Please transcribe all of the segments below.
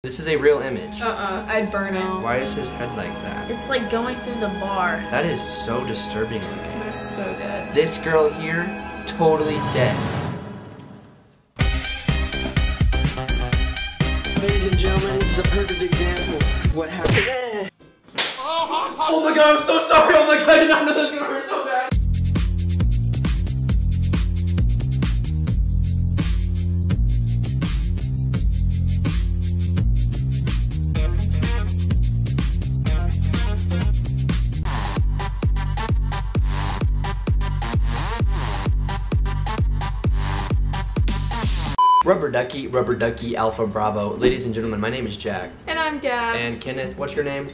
This is a real image. I'd burn it. Why is his head like that? It's like going through the bar. That is so disturbing looking. They're so dead. This girl here, totally dead. Ladies and gentlemen, this is a perfect example of what happened. Oh my god, I'm so sorry! Oh my god, I did not know this was gonna hurt so bad! Rubber Ducky, Alpha Bravo. Ladies and gentlemen, my name is Jack. And I'm Gab. And Kenneth, what's your name?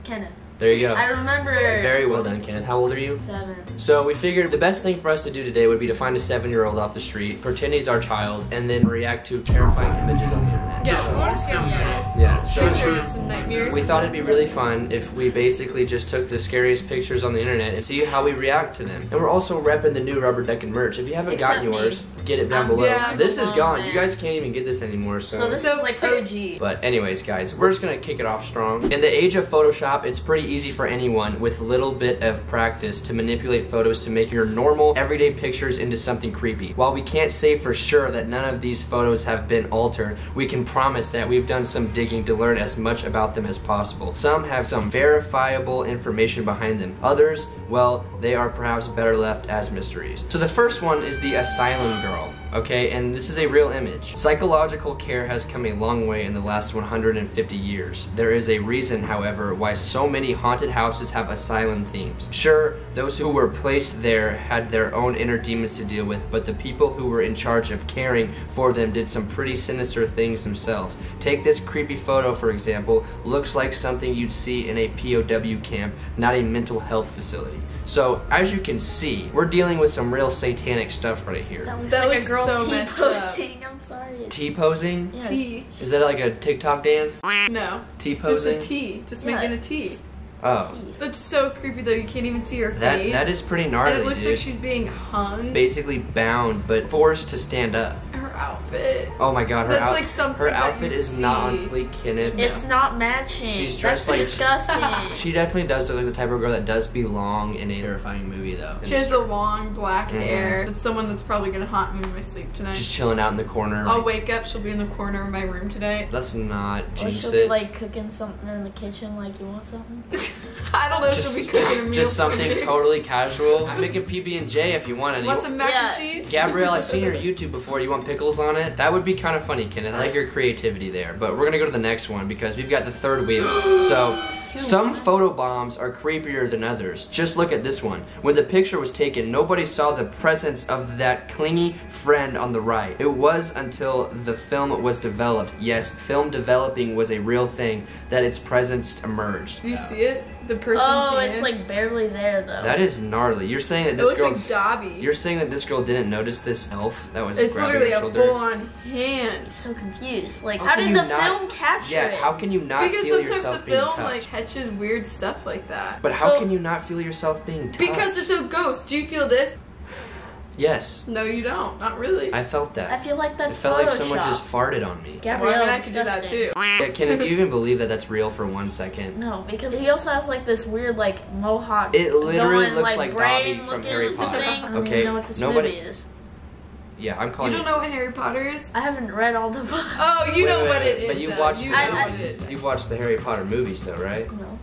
Kenneth. There you go. I remember. Very well done, Kenneth. How old are you? 7. So we figured the best thing for us to do today would be to find a 7-year-old off the street, pretend he's our child, and then react to terrifying images on the internet. Yeah, we want to see him dead. Yeah, Show so some nightmares. we thought it'd be really fun if we basically just took the scariest pictures on the internet and see how we react to them. And we're also repping the new Rubber Ducking merch. If you haven't Except gotten yours, get it down I'm below. yeah, This is I'm gone. man. You guys can't even get this anymore. So this is like OG. But anyways, guys, we're just gonna kick it off strong. In the age of Photoshop, it's pretty easy for anyone with a little bit of practice to manipulate photos to make your normal, everyday pictures into something creepy. While we can't say for sure that none of these photos have been altered, we can promise that we've done some digging to learn as much about them as possible. Some have some verifiable information behind them. Others, well, they are perhaps better left as mysteries. So the first one is the Asylum Girl. Okay, and this is a real image. Psychological care has come a long way in the last 150 years. There is a reason, however, why so many haunted houses have asylum themes. Sure, those who were placed there had their own inner demons to deal with, but the people who were in charge of caring for them did some pretty sinister things themselves. Take this creepy photo, for example. Looks like something you'd see in a POW camp, not a mental health facility. So, as you can see, we're dealing with some real satanic stuff right here. That looks That like looks a girl so messed up. T-posing. I'm sorry. T-posing? Yes. T. Is that like a TikTok dance? No. T-posing? Just a T. Just Yeah, making a T. it's- Oh. T. That's so creepy though. You can't even see her face. That is pretty And gnarly, it looks dude. like she's being hung. Basically bound, but forced to stand up. Her outfit. Oh my god, That's like something her that outfit you is not on see. fleek, Kenneth. It's not matching. She's dressed That's like- disgusting. She definitely does look like the type of girl that does belong in a terrifying movie, though. She has the long black Mhm. hair. It's someone that's probably gonna haunt me in my sleep tonight. Just chilling out in the corner. I'll like, wake up, she'll be in the corner of my room today. Let's not Or jinx she'll be it. like cooking something in the kitchen, like you want something. I don't know if she'll be cooking a meal. just for something me. totally casual. I'm making PB&J if you want it. Want some mac Yeah. and cheese? Gabrielle, I've seen your YouTube before. You want pickles on it? That would be kind of funny, Kenneth. I like your creativity there. But we're gonna go to the next one because we've got the third wheel. So, some photo bombs are creepier than others. Just look at this one. When the picture was taken, nobody saw the presence of that clingy friend on the right. It was until the film was developed, yes, film developing was a real thing, that its presence emerged. Do you see it? The person's Oh, hand? it's like barely there though. That is gnarly. You're saying that It this looks girl... like Dobby. You're saying that this girl didn't notice this elf that was It's grabbing literally her a shoulder? full-on hand. so confused. Like, How how can did you the not- film capture Yeah, it? how can you not Because feel sometimes yourself the being film touched? like catches weird stuff like that. But how So- can you not feel yourself being touched? Because it's a ghost. Do you feel this? Yes, No, you don't. Not really. I felt that. I feel like It that's felt like Photoshop. someone just farted on me. Gabrielle, Well, I mean, I could do that disgusting. too. Yeah, Kenneth, do you even believe that that's real for 1 second? No, because he also has like this weird like mohawk. It literally going, looks like brain Dobby from looking Harry Potter. thing. I don't Okay, even know what this nobody- movie is. Yeah, I'm You calling don't know what Harry Potter is? I haven't read all the books. Oh, you Wait, know wait, what wait, it is. but you've though. watched- You know I- what it is. You've watched the Harry Potter movies though, right? No.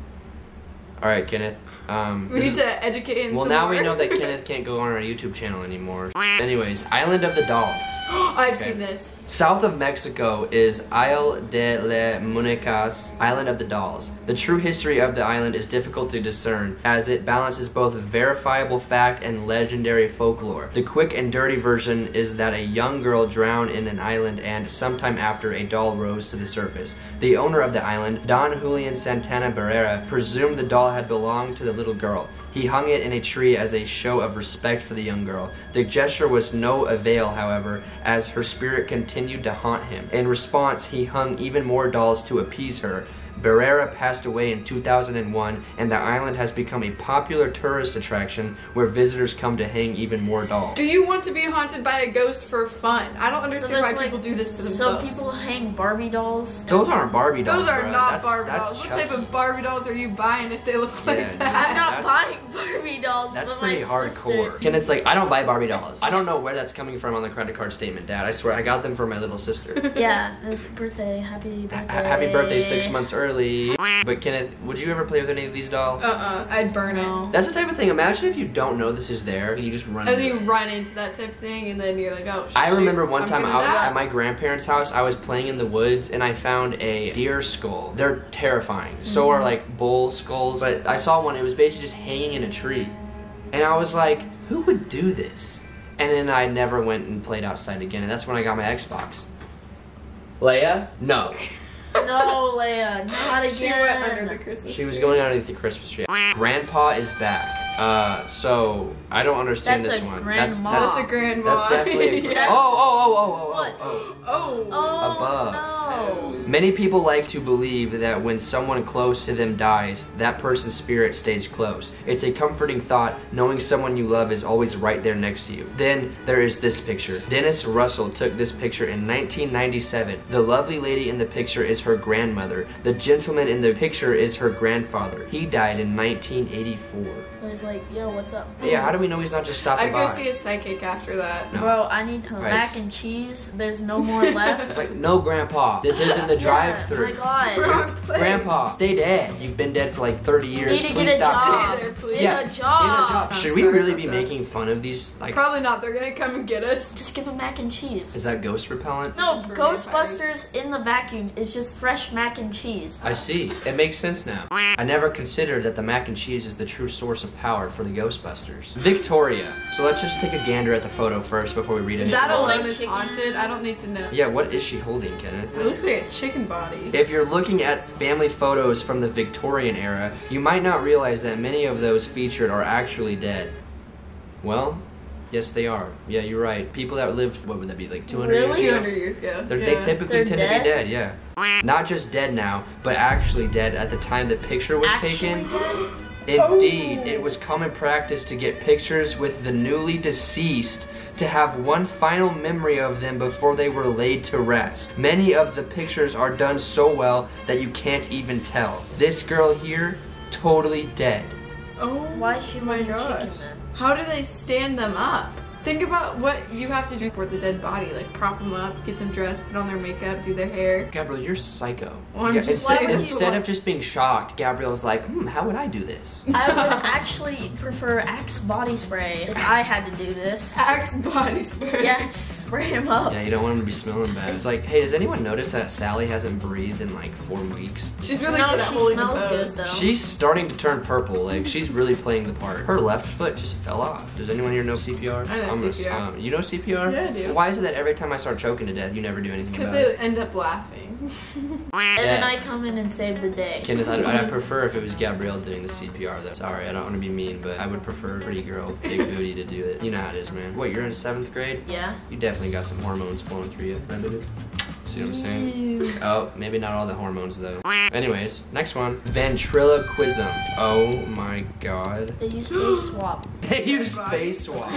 Alright, Kenneth. We need to educate him Well, some now more. we know that Kenneth can't go on our YouTube channel anymore. Anyways, Island of the Dolls. I've Okay. seen this. South of Mexico is Isle de las Muñecas, Island of the Dolls. The true history of the island is difficult to discern, as it balances both verifiable fact and legendary folklore. The quick and dirty version is that a young girl drowned in an island and sometime after a doll rose to the surface. The owner of the island, Don Julian Santana Barrera, presumed the doll had belonged to the little girl. He hung it in a tree as a show of respect for the young girl. The gesture was no avail, however, as her spirit continued continued to haunt him. In response, he hung even more dolls to appease her. Barrera passed away in 2001, and the island has become a popular tourist attraction where visitors come to hang even more dolls. Do you want to be haunted by a ghost for fun? I don't understand why people do this to themselves. So people hang Barbie dolls? Those aren't Barbie dolls, Those are bruh. not Barbie dolls. What Chucky. type of Barbie dolls are you buying if they look like Yeah, that? I'm not That's- buying Barbie dolls. That's but pretty my hardcore. sister. And it's like, I don't buy Barbie dolls. I don't know where that's coming from on the credit card statement, Dad. I swear, I got them for my little sister. Yeah, it's birthday. Happy birthday. Happy birthday 6 months early. But Kenneth, would you ever play with any of these dolls? I'd burn No. it. That's the type of thing. Imagine if you don't know this is there and you just run. And then into you it. run into that type of thing, and then you're like, oh, I shoot, remember one I'm time gonna I was die. at my grandparents' house. I was playing in the woods and I found a deer skull. They're terrifying. So are like bull skulls. But I saw one. It was basically just hanging in a tree, and I was like, who would do this? And then I never went and played outside again. And that's when I got my Xbox. Leia? No. No, Leia, not again. She went under the Christmas She was tree. going underneath the Christmas tree. Grandpa is back. So I don't understand That's this a one. grandma. That's a grandma. That's definitely. Yeah. What? Oh. Oh, Above. no. Many people like to believe that when someone close to them dies, that person's spirit stays close. It's a comforting thought knowing someone you love is always right there next to you. Then there is this picture. Dennis Russell took this picture in 1997. The lovely lady in the picture is her grandmother. The gentleman in the picture is her grandfather. He died in 1984. So he's like, yo, what's up? Yeah, how do we know he's not just stopping I'd go by? see a psychic after that. No. Bro, I need some Guys. mac and cheese. There's no more left. It's like, no, Grandpa, this isn't the drive-through. Yeah, my God. Wrong place. Grandpa, stay dead. You've been dead for like 30 years. need to Please get a stop. job. Stay there, please. Get Yeah, a job. I'm Should we sorry really about be that. making fun of these? Like, Probably not. They're gonna come and get us. Just give him mac and cheese. is that ghost repellent? No, for Ghostbusters in the vacuum is just fresh mac and cheese. I see. It makes sense now. I never considered that the mac and cheese is the true source of power for the Ghostbusters. Victoria. So let's just take a gander at the photo first before we read it. That Holding alone is chicken. haunted. I don't need to know. Yeah, what is she holding, Kenneth? It looks like a chicken body. If you're looking at family photos from the Victorian era, you might not realize that many of those featured are actually dead. Well, yes they are. Yeah, you're right. People that lived, what would that be, like 200 Really? years ago? 200 years ago. They Yeah. typically They're tend to dead? be dead, yeah. Not just dead now, but actually dead at the time the picture was taken. Indeed, it was common practice to get pictures with the newly deceased to have one final memory of them before they were laid to rest. Many of the pictures are done so well that you can't even tell. This girl here, totally dead. Oh Why is she my holding chicken gosh. then? How do they stand them up? Think about what you have to do for the dead body. Like prop them up, get them dressed, put on their makeup, do their hair. Gabrielle, you're psycho. Well, I'm just saying, instead what- of just being shocked, Gabrielle's like, how would I do this? I would actually prefer Axe body spray if I had to do this. Axe body spray. Yeah, just spray him up. Yeah, you don't want them to be smelling bad. It's like, hey, does anyone notice that Sally hasn't breathed in like 4 weeks? She's really No, good at she holding the smells pose. good though. She's starting to turn purple. Like, she's really playing the part. Her left foot just fell off. Does anyone here know CPR? I know I'm gonna- CPR. you know CPR? Yeah, I do. Why is it that every time I start choking to death, you never do anything Because about it? they end up laughing. And then I come in and save the day. Kenneth, I'd prefer if it was Gabrielle doing the CPR though. Sorry, I don't want to be mean, but I would prefer a pretty girl with big booty to do it. You know how it is, man. What, you're in 7th grade? Yeah. You definitely got some hormones flowing through you. Right, baby? See what I'm saying? Oh, maybe not all the hormones though. Anyways, next one. Ventriloquism. Oh my god. They use face swap. They use face swap.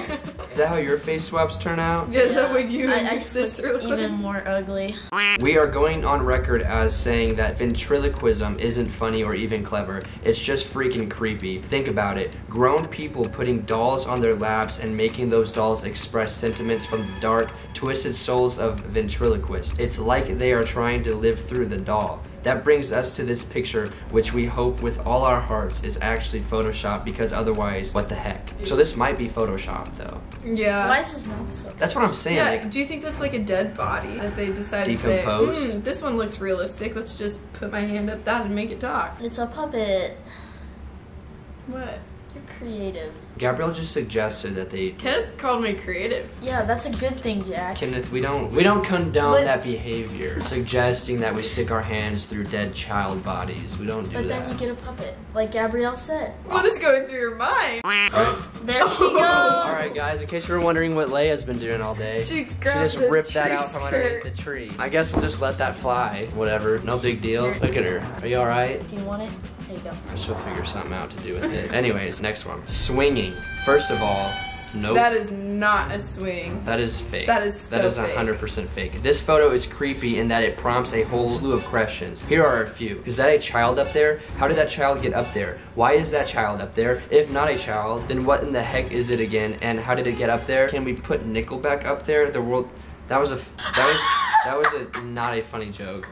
Is that how your face swaps turn out? Yeah, is that what you and I your just look sister look even like? more ugly. We are going on record as saying that ventriloquism isn't funny or even clever. It's just freaking creepy. Think about it. Grown people putting dolls on their laps and making those dolls express sentiments from the dark, twisted souls of ventriloquists. It's like they are trying to live through the doll. That brings us to this picture, which we hope with all our hearts is actually Photoshop, because otherwise, what the heck? So this might be Photoshop though. Yeah. Why is his mouth so? That's what I'm saying. Yeah, Like, do you think that's like a dead body that they decided to say, Decomposed? this one looks realistic, let's just put my hand up that and make it talk? It's a puppet. What? You're creative. Gabrielle just suggested that they. Kenneth called me creative. Yeah, that's a good thing, Jack. Kenneth, we don't condone But- that behavior. Suggesting that we stick our hands through dead child bodies. We don't do But that. then you get a puppet, like Gabrielle said. What is going through your mind? Right? There she goes. Alright guys, in case you were wondering what Leia's been doing all day, She she grabbed just the ripped that tree out from underneath the skirt. tree. I guess we'll just let that fly. Whatever, no big deal. Look at her. Are you alright? Do you want it? There you go. She'll figure something out to do with it. Anyways, next one. Swinging. First of all, nope. That is not a swing. That is fake. That is so That is fake. 100% fake. This photo is creepy in that it prompts a whole slew of questions. Here are a few. Is that a child up there? How did that child get up there? Why is that child up there? If not a child, then what in the heck is it again? And how did it get up there? Can we put Nickelback up there? The world. That was not a funny joke.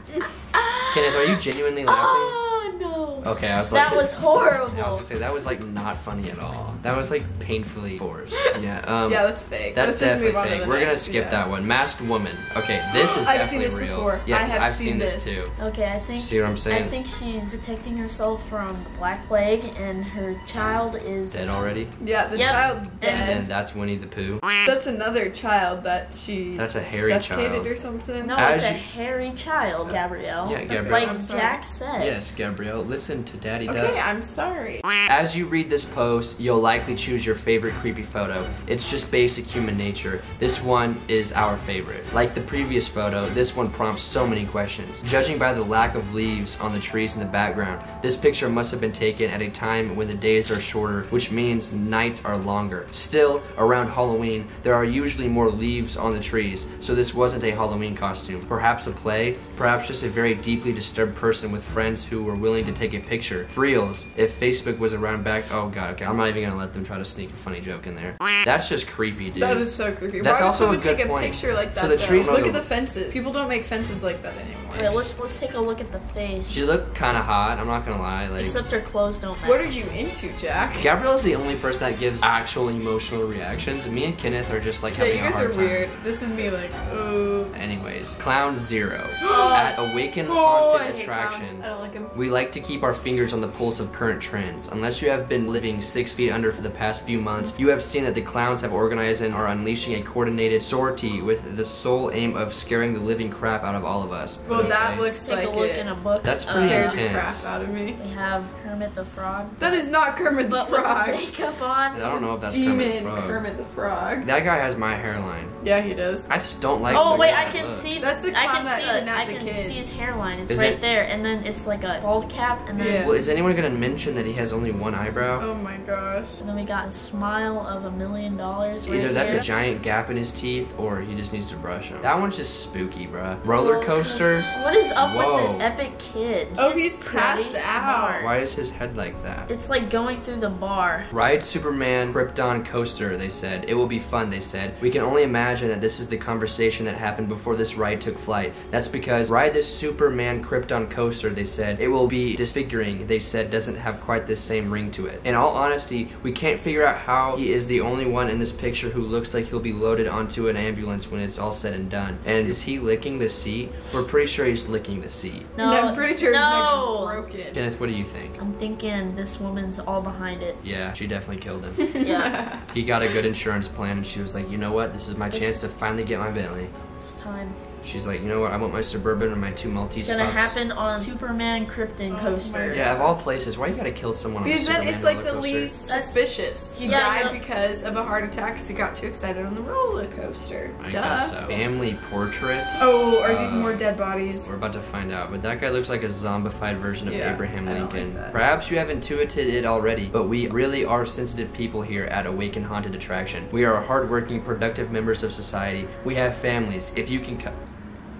Kenneth, are you genuinely laughing? Oh no. Okay, I was like. That was horrible. I was gonna say that was like not funny at all. That was like painfully forced. Yeah. Yeah, that's fake. That's Let's just definitely move on to fake. the We're gonna next. skip Yeah. that one. Masked woman. Okay, this is I've seen definitely this real. before. Yeah, I have I've seen seen this this. too. Okay, I think. See what I'm saying? I think she's protecting herself from the Black Plague, and her child is. Dead already? Yeah, the Yep. child's dead. And that's Winnie the Pooh. That's another child that she That's a hairy suffocated child. or something. No, As it's a you- hairy child, Gabrielle. Yeah, Gabrielle. Like I'm sorry. Jack said. Yes, Gabrielle, listen to Daddy Duck. Okay, I'm sorry. As you read this post, you'll likely choose your favorite creepy photo. It's just basic human nature. This one is our favorite. Like the previous photo, this one prompts so many questions. Judging by the lack of leaves on the trees in the background, this picture must have been taken at a time when the days are shorter, which means nights are longer. Still, around Halloween, there are usually more leaves on the trees, so this wasn't a Halloween costume. Perhaps a play, perhaps just a very deeply disturbed person with friends who were willing to take a picture. For reals, if Facebook was around back, oh god, okay, I'm not even gonna let them try to sneak a funny joke in there. That's just creepy, dude. That is so creepy. That's Why would also a someone good take point. a picture like that? So the though? trees- Look at the fences. People don't make fences like that anymore. Wait, let's take a look at the face. She looked kind of hot, I'm not gonna lie. Like, Except her clothes don't match. What are you into, Jack? Gabrielle's the only person that gives actual emotional reactions. Me and Kenneth are just like Yeah, having you a guys hard are time. weird. This is me like, oh. Anyways, Clown Zero. At Awaken Oh, I Haunted hate Attraction. clowns. I don't like them. We like to keep our fingers on the pulse of current trends. Unless you have been living 6 feet under for the past few months, you have seen that the clowns have organized and are unleashing a coordinated sortie with the sole aim of scaring the living crap out of all of us. Well, that Okay. looks Take like a look it. in a book. That's pretty Scared the intense. crap out of me. They have Kermit the Frog. That is not Kermit the But with Frog. makeup on. I don't know if that's Demon Kermit the Frog. Kermit the Frog. That guy has my hairline. Yeah, he does. I just don't like Oh the wait, way I that can looks. see. That's the I clown can that see. kidnapped I the can kids. see his hairline. It's Is right it- there, and then it's like a bald cap, and then Yeah. Well, is anyone gonna mention that he has only one eyebrow? Oh my gosh. and then we got a smile of $1 million. Right Either that's here. a giant gap in his teeth, or he just needs to brush them. That one's just spooky, bruh. Roller coaster. What is up Whoa. with this epic kid? Oh, It's he's pretty passed out. smart. Why is his head like that? It's like going through the bar. Ride Superman Krypton coaster, they said. It will be fun, they said. We can only imagine that this is the conversation that happened before this ride took flight. That's because ride this Superman Krypton coaster, they said. It will be disfiguring, they said, doesn't have quite the same ring to it. In all honesty, we can't figure out how he is the only one in this picture who looks like he'll be loaded onto an ambulance when it's all said and done. And is he licking the seat? We're pretty sure he's licking the seat. No, I'm pretty sure his neck no. is broken. Kenneth, what do you think? I'm thinking this woman's all behind it. Yeah, she definitely killed him. Yeah, He got a good insurance plan and she was like, you know what, this is my This- chance to finally get my Bentley. it's time. She's like, you know what, I want my Suburban and my 2 Maltese It's gonna pups. happen on Superman Krypton Oh coaster. my Yeah, of all places, why you gotta kill someone on a Because then Superman it's like roller the coaster? least That's- suspicious. He Yeah, died no. because of a heart attack because he got too excited on the roller coaster. I Duh. guess so. Family portrait? Oh, are these Uh, more dead bodies? We're about to find out, but that guy looks like a zombified version of Yeah, Abraham I don't Lincoln. like that. Perhaps you have intuited it already, but we really are sensitive people here at Awaken Haunted Attraction. We are hardworking, productive members of society. We have families. If you can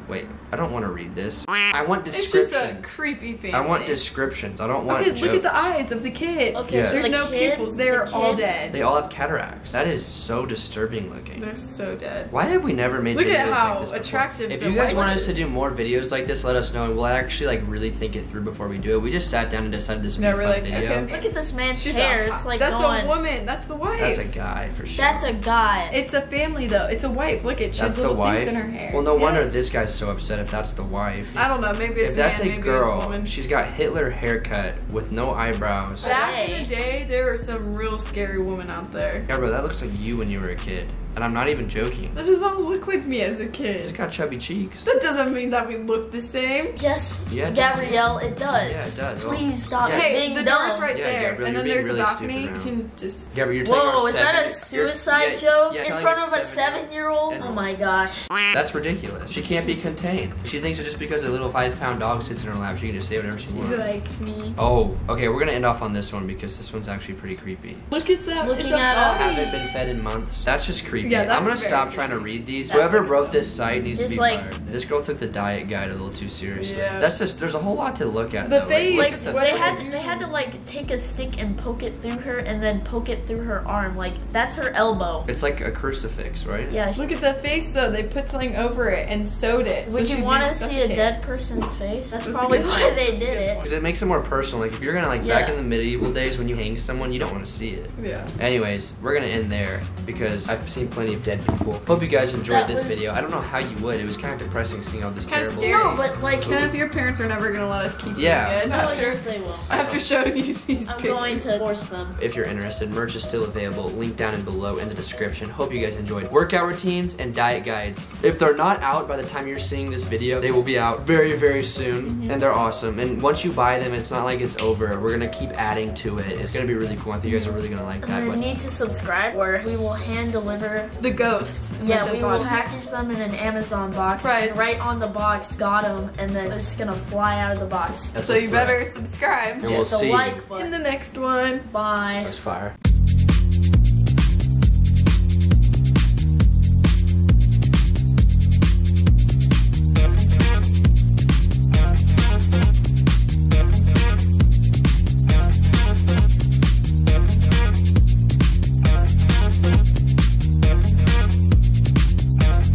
Wait, I don't want to read this. I want It's just a descriptions. creepy family. I want descriptions. I don't want Okay, jokes. look at the eyes of the kid. Okay, Yeah. so There's the no kid, pupils. They're the all kid- dead. They all have cataracts. That is so disturbing looking. They're so dead. Why have we never made Look videos at how like this before? attractive If the you guys white want one us to is. do more videos like this, let us know, and we'll actually like really think it through before we do it. We just sat down and decided this would be No, a we're fun like, video. okay. Look at this man's She's hair. a- It's like that's going. a woman. That's the wife. That's a guy for sure. That's a guy. It's a family though. It's a wife. Look at she That's has the little wife. things in her hair. Well, no wonder Yes. this guy's so upset if that's the wife. I don't know, maybe it's If that's man, a maybe it's girl, woman. she's got Hitler haircut with no eyebrows. Back in the day, there were some real scary women out there. Yeah, bro, that looks like you when you were a kid. And I'm not even joking. That does not look like me as a She's kid. got chubby cheeks. That doesn't mean that we look the same. Yes, Yeah, it Gabrielle, it does. Yeah, it does. Please stop Yeah. Hey, being the dumb. door's right Yeah, there, Gabrielle, and you're then there's being the really balcony. stupid You now. can just. Gabrielle, you're telling Whoa, our is that a 7 suicide yeah, joke yeah, in telling front our of a 7-year-old? 7-year-old? And- Oh my gosh. That's ridiculous. She can't be contained. She thinks that just because a little 5-pound dog sits in her lap, she can just say whatever she He wants. likes me. Oh, okay, we're gonna end off on this one because this one's actually pretty creepy. Look at that. Looking it's a at body. Haven't been fed in months. That's just creepy. Yeah, I'm that's gonna very stop trying to creepy. read these. That's Whoever pretty wrote this site needs to It's be like- fired. This girl took the diet guide a little too seriously. Yeah. That's just, there's a whole lot to look at. The though. face, look Like at the what- they had to like take a stick and poke it through her and then poke it through her arm. Like that's her elbow. It's like a crucifix, right? Yeah. Look at the face though. They put something over it and sewed it. Would so you she want to didn't see a suffocate. dead person's face? That's That's a probably good why point. they That's a did good it. point. Because it makes it more personal. Like if you're gonna back Yeah. in the medieval days when you hang someone, you don't want to see it. Yeah. Anyways, we're gonna end there because I've seen plenty of dead people. Hope you guys enjoyed That this was- video. I don't know how you would. It was kind of depressing seeing all this Kinda terrible. scary. No, but like, Kenneth, your parents are never gonna let us keep Yeah. doing it no, after, yes, they will. after showing you these I'm pictures. going to force them. If you're interested, merch is still available. Link down and below in the description. Hope you guys enjoyed. Workout routines and diet guides. If they're not out by the time you're seeing this video, they will be out very, very soon. And they're awesome. And once you buy them, it's not like it's over. We're gonna keep adding to it. It's gonna be really cool. I think you guys are really gonna like And that. then you But need to subscribe, or we will hand deliver. The ghosts. and Yeah, the we dead will body. package them in an Amazon box. Surprise. And right on the box, got them, and then it's gonna fly out of the box. that's So a you threat. better subscribe And we'll Hit the see. like in button. the next one. Bye. That's fire.